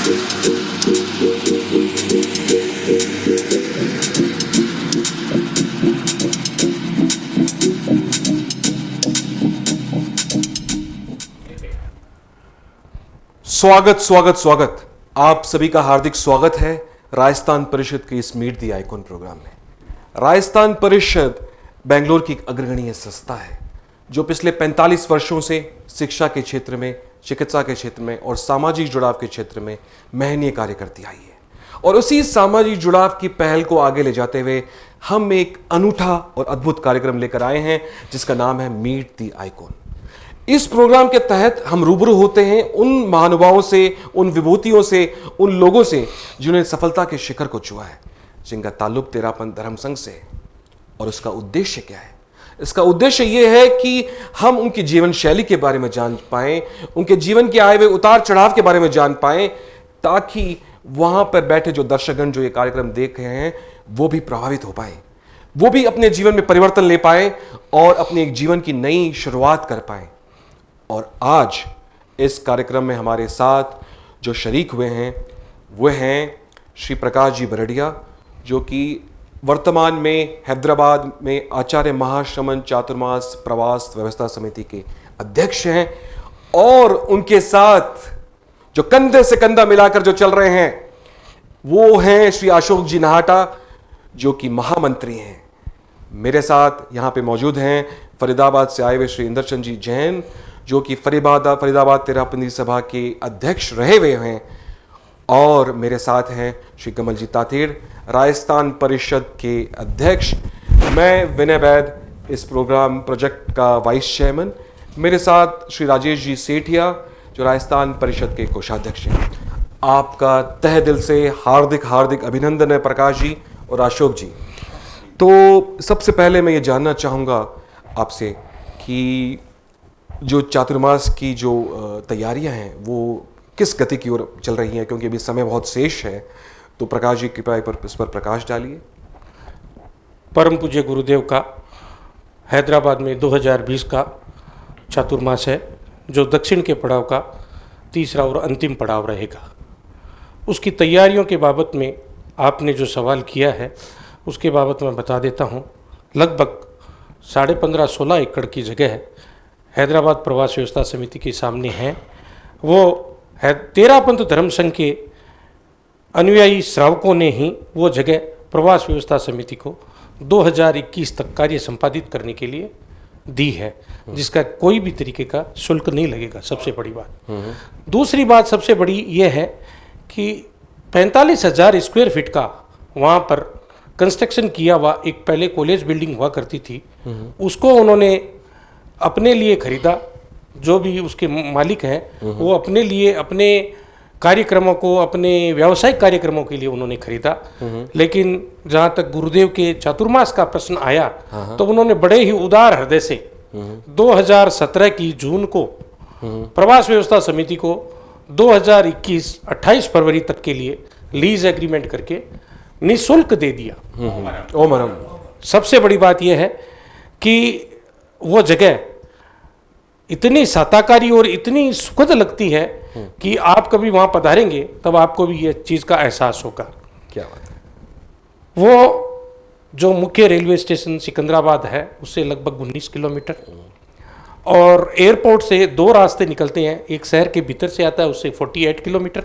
स्वागत स्वागत स्वागत। आप सभी का हार्दिक स्वागत है राजस्थान परिषद के इस मीट द आइकॉन प्रोग्राम में। राजस्थान परिषद बेंगलोर की एक अग्रगण्य संस्था है जो पिछले 45 वर्षों से शिक्षा के क्षेत्र में, चिकित्सा के क्षेत्र में और सामाजिक जुड़ाव के क्षेत्र में महनीय कार्य करती आई है। और उसी सामाजिक जुड़ाव की पहल को आगे ले जाते हुए हम एक अनूठा और अद्भुत कार्यक्रम लेकर आए हैं जिसका नाम है मीट द आइकॉन। इस प्रोग्राम के तहत हम रूबरू होते हैं उन महानुभावों से, उन विभूतियों से, उन लोगों से जिन्होंने सफलता के शिखर को छुआ है, जिनका ताल्लुक तेरापंथ धर्म संघ से है। और उसका उद्देश्य क्या है? इसका उद्देश्य यह है कि हम उनकी जीवन शैली के बारे में जान पाएं, उनके जीवन के आए हुए उतार चढ़ाव के बारे में जान पाएं, ताकि वहां पर बैठे जो दर्शकगण जो ये कार्यक्रम देख रहे हैं वो भी प्रभावित हो पाए, वो भी अपने जीवन में परिवर्तन ले पाए और अपने एक जीवन की नई शुरुआत कर पाए। और आज इस कार्यक्रम में हमारे साथ जो शरीक हुए हैं वो हैं श्री प्रकाश जी बरड़िया, जो कि वर्तमान में हैदराबाद में आचार्य महाश्रमण चातुर्मास प्रवास व्यवस्था समिति के अध्यक्ष हैं। और उनके साथ जो कंधे से कंधा मिलाकर जो चल रहे हैं वो हैं श्री अशोक जी नाहटा, जो कि महामंत्री हैं। मेरे साथ यहाँ पे मौजूद हैं फरीदाबाद से आए हुए श्री इंद्रचंद जी जैन, जो कि फरीदाबाद तेरापंथी सभा के अध्यक्ष रहे हुए हैं। और मेरे साथ हैं श्री कमल जी तातेड़, राजस्थान परिषद के अध्यक्ष। मैं विनय वैद, इस प्रोग्राम प्रोजेक्ट का वाइस चेयरमैन। मेरे साथ श्री राजेश जी सेठिया, जो राजस्थान परिषद के कोषाध्यक्ष हैं। आपका तहे दिल से हार्दिक हार्दिक अभिनंदन है प्रकाश जी और अशोक जी। तो सबसे पहले मैं ये जानना चाहूँगा आपसे कि जो चातुर्मास की जो तैयारियां हैं वो किस गति की ओर चल रही हैं, क्योंकि अभी समय बहुत शेष है। तो प्रकाश जी कृपया इस पर प्रकाश डालिए। परम पूज्य गुरुदेव का हैदराबाद में 2020 का चातुर्मास है, जो दक्षिण के पड़ाव का तीसरा और अंतिम पड़ाव रहेगा। उसकी तैयारियों के बाबत में आपने जो सवाल किया है उसके बाबत मैं बता देता हूँ। लगभग 15.5-16 एकड़ की जगह हैदराबाद प्रवास व्यवस्था समिति के सामने है। वो है तेरापंथ धर्म संघ के अनुयायी श्रावकों ने ही वो जगह प्रवास व्यवस्था समिति को 2021 तक कार्य संपादित करने के लिए दी है, जिसका कोई भी तरीके का शुल्क नहीं लगेगा। सबसे बड़ी बात। दूसरी बात सबसे बड़ी ये है कि 45,000 स्क्वायर फीट का वहाँ पर कंस्ट्रक्शन किया हुआ एक पहले कॉलेज बिल्डिंग हुआ करती थी, उसको उन्होंने अपने लिए खरीदा। जो भी उसके मालिक हैं वो अपने लिए, अपने कार्यक्रमों को, अपने व्यावसायिक कार्यक्रमों के लिए उन्होंने खरीदा। लेकिन जहाँ तक गुरुदेव के चातुर्मास का प्रश्न आया तो उन्होंने बड़े ही उदार हृदय से 2017 की जून को प्रवास व्यवस्था समिति को 2021 28 फरवरी तक के लिए लीज एग्रीमेंट करके निःशुल्क दे दिया। ओम। सबसे बड़ी बात यह है कि वो जगह इतनी साताकारी और इतनी सुखद लगती है कि आप कभी वहां पधारेंगे तब आपको भी ये चीज का एहसास होगा। क्या बात है। वो जो मुख्य रेलवे स्टेशन सिकंदराबाद है उससे लगभग 19 किलोमीटर, और एयरपोर्ट से 2 रास्ते निकलते हैं। एक शहर के भीतर से आता है, उससे 48 किलोमीटर,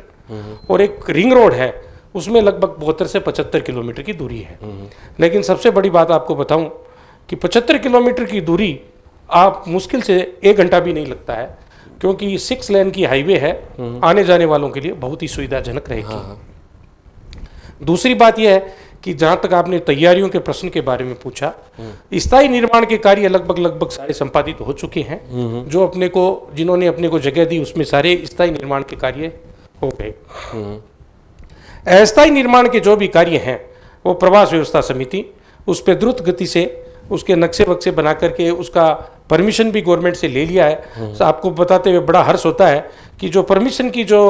और एक रिंग रोड है उसमें लगभग 72 से 75 किलोमीटर की दूरी है। लेकिन सबसे बड़ी बात आपको बताऊं कि 75 किलोमीटर की दूरी आप मुश्किल से 1 घंटा भी नहीं लगता है, क्योंकि 6 लेन की हाईवे है। आने जाने वालों के लिए बहुत ही सुविधाजनक रहेगी। दूसरी बात यह है कि जहाँ तक आपने तैयारियों के प्रश्न के बारे में पूछा, स्थायी निर्माण के कार्य लगभग सारे संपादित हो चुके हैं। जो अपने को, जिन्होंने अपने को जगह दी उसमें सारे स्थायी निर्माण के कार्य हो गए। अस्थायी निर्माण के जो भी कार्य हैं वो प्रवास व्यवस्था समिति उस पर द्रुत गति से उसके नक्शे बक्से बना करके उसका परमिशन भी गवर्नमेंट से ले लिया है। आपको बताते हुए बड़ा हर्ष होता है कि जो परमिशन की जो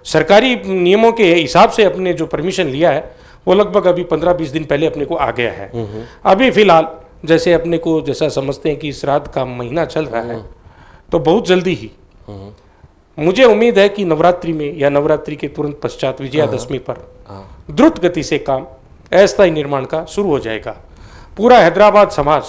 सरकारी नियमों के हिसाब से अपने जो परमिशन लिया है वो लगभग अभी 15-20 दिन पहले अपने को आ गया है। अभी फिलहाल जैसे अपने को जैसा समझते हैं कि श्राद्ध का महीना चल रहा है, तो बहुत जल्दी ही मुझे उम्मीद है कि नवरात्रि में या नवरात्रि के तुरंत पश्चात विजयादशमी पर द्रुत गति से काम अस्थायी निर्माण का शुरू हो जाएगा। पूरा हैदराबाद समाज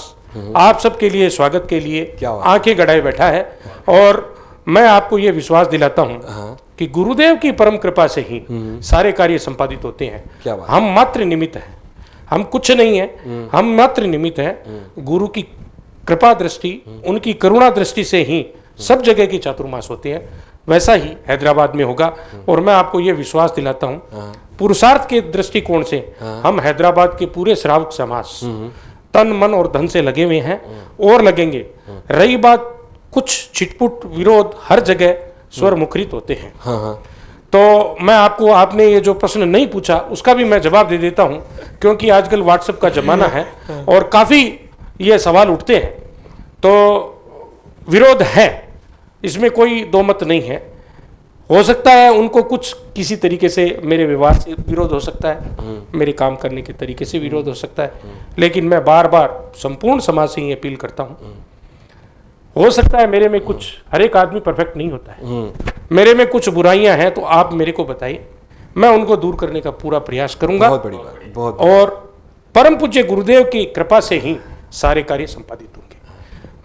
आप सबके लिए स्वागत के लिए क्या बात। आंखें गड़ाए बैठा है और मैं आपको ये विश्वास दिलाता हूँ कि गुरुदेव की परम कृपा से ही सारे कार्य संपादित होते हैं। क्या बात। हम मात्र निमित्त हैं, हम कुछ नहीं है, हम मात्र निमित्त हैं। गुरु की कृपा दृष्टि, उनकी करुणा दृष्टि से ही सब जगह के चातुर्मास होते हैं। वैसा ही हैदराबाद में होगा और मैं आपको ये विश्वास दिलाता हूँ पुरुषार्थ के दृष्टिकोण से हम हैदराबाद के पूरे श्रावक समाज तन मन और धन से लगे हुए हैं और लगेंगे। रही बात कुछ छिटपुट विरोध, हर जगह स्वर मुखरित होते हैं। तो मैं आपको, आपने ये जो प्रश्न नहीं पूछा उसका भी मैं जवाब दे देता हूं, क्योंकि आजकल व्हाट्सएप का जमाना है और काफी ये सवाल उठते हैं। तो विरोध है, इसमें कोई दो मत नहीं है। हो सकता है उनको कुछ किसी तरीके से मेरे व्यवहार से विरोध हो सकता है, मेरे काम करने के तरीके से विरोध हो सकता है, लेकिन मैं बार बार संपूर्ण समाज से ही अपील करता हूं। हो सकता है मेरे में कुछ, हर एक आदमी परफेक्ट नहीं होता है, मेरे में कुछ बुराइयां हैं तो आप मेरे को बताइए, मैं उनको दूर करने का पूरा प्रयास करूंगा। बहुत बड़ी बात, बहुत। और परम पूज्य गुरुदेव की कृपा से ही सारे कार्य संपादित होंगे।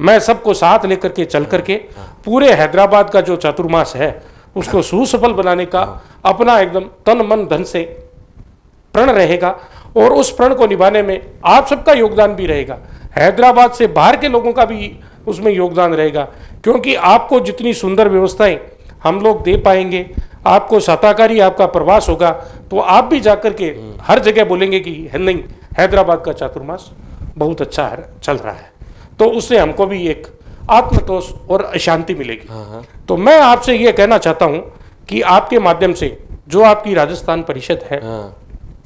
मैं सबको साथ लेकर के चल करके पूरे हैदराबाद का जो चातुर्मास है उसको सुसफल बनाने का अपना एकदम तन मन धन से प्रण रहेगा और उस प्रण को निभाने में आप सबका योगदान भी रहेगा। हैदराबाद से बाहर के लोगों का भी उसमें योगदान रहेगा, क्योंकि आपको जितनी सुंदर व्यवस्थाएं हम लोग दे पाएंगे, आपको शताकारी आपका प्रवास होगा तो आप भी जाकर के हर जगह बोलेंगे कि नहीं, हैदराबाद का चातुर्मास बहुत अच्छा चल रहा है। तो उससे हमको भी एक आत्मतोष और अशांति मिलेगी। तो मैं आपसे ये कहना चाहता हूं कि आपके माध्यम से जो आपकी राजस्थान परिषद है,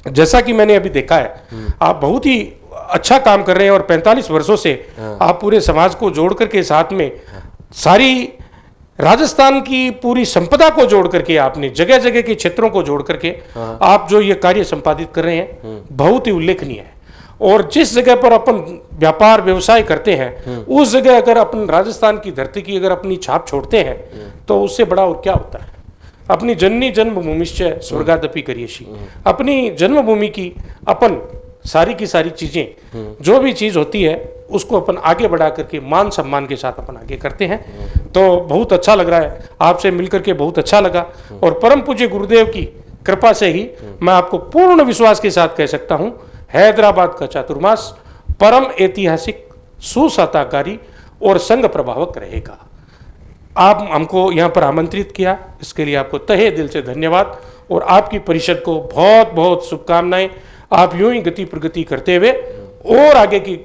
जैसा कि मैंने अभी देखा है, आप बहुत ही अच्छा काम कर रहे हैं और 45 वर्षों से आप पूरे समाज को जोड़ करके साथ में सारी राजस्थान की पूरी संपदा को जोड़ करके आपने जगह जगह के क्षेत्रों को जोड़ करके आप जो ये कार्य संपादित कर रहे हैं बहुत ही उल्लेखनीय है। और जिस जगह पर अपन व्यापार व्यवसाय करते हैं उस जगह अगर अपन राजस्थान की धरती की अगर अपनी छाप छोड़ते हैं तो उससे बड़ा और क्या होता है। अपनी जननी जन्मभूमिश्च स्वर्गादपि करिष्यसि, अपनी जन्मभूमि की अपन सारी की सारी चीजें, जो भी चीज होती है उसको अपन आगे बढ़ा करके मान सम्मान के साथ अपन आगे करते हैं। तो बहुत अच्छा लग रहा है, आपसे मिलकर के बहुत अच्छा लगा और परम पूज्य गुरुदेव की कृपा से ही मैं आपको पूर्ण विश्वास के साथ कह सकता हूं, हैदराबाद का चातुर्मास परम ऐतिहासिक, सुसहताकारी और संघ प्रभावक रहेगा। आप हमको यहाँ पर आमंत्रित किया, इसके लिए आपको तहे दिल से धन्यवाद और आपकी परिषद को बहुत बहुत शुभकामनाएं। आप यूं ही गति प्रगति करते हुए और आगे की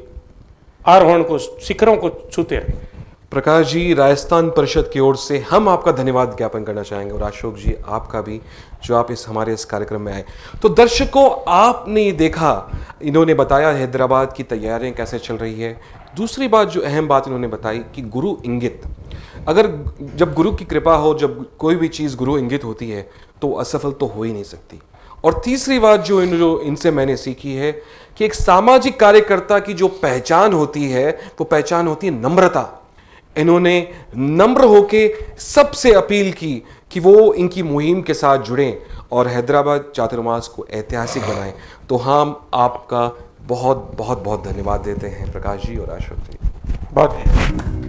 आरोहण को, शिखरों को छूते रहे। प्रकाश जी, राजस्थान परिषद की ओर से हम आपका धन्यवाद ज्ञापन करना चाहेंगे और अशोक जी आपका भी, जो आप हमारे इस कार्यक्रम में आए। तो दर्शकों, आपने देखा, इन्होंने बताया हैदराबाद की तैयारियां कैसे चल रही है। दूसरी बात, जो अहम बात इन्होंने बताई कि गुरु इंगित, अगर जब गुरु की कृपा हो, जब कोई भी चीज़ गुरु इंगित होती है तो असफल तो हो ही नहीं सकती। और तीसरी बात जो इनसे मैंने सीखी है कि एक सामाजिक कार्यकर्ता की जो पहचान होती है वो पहचान होती है नम्रता। इन्होंने नम्र होके सबसे अपील की कि वो इनकी मुहिम के साथ जुड़ें और हैदराबाद चातुर्मास को ऐतिहासिक बनाएं। तो हम आपका बहुत बहुत बहुत धन्यवाद देते हैं प्रकाश जी और अशोक जी। बहुत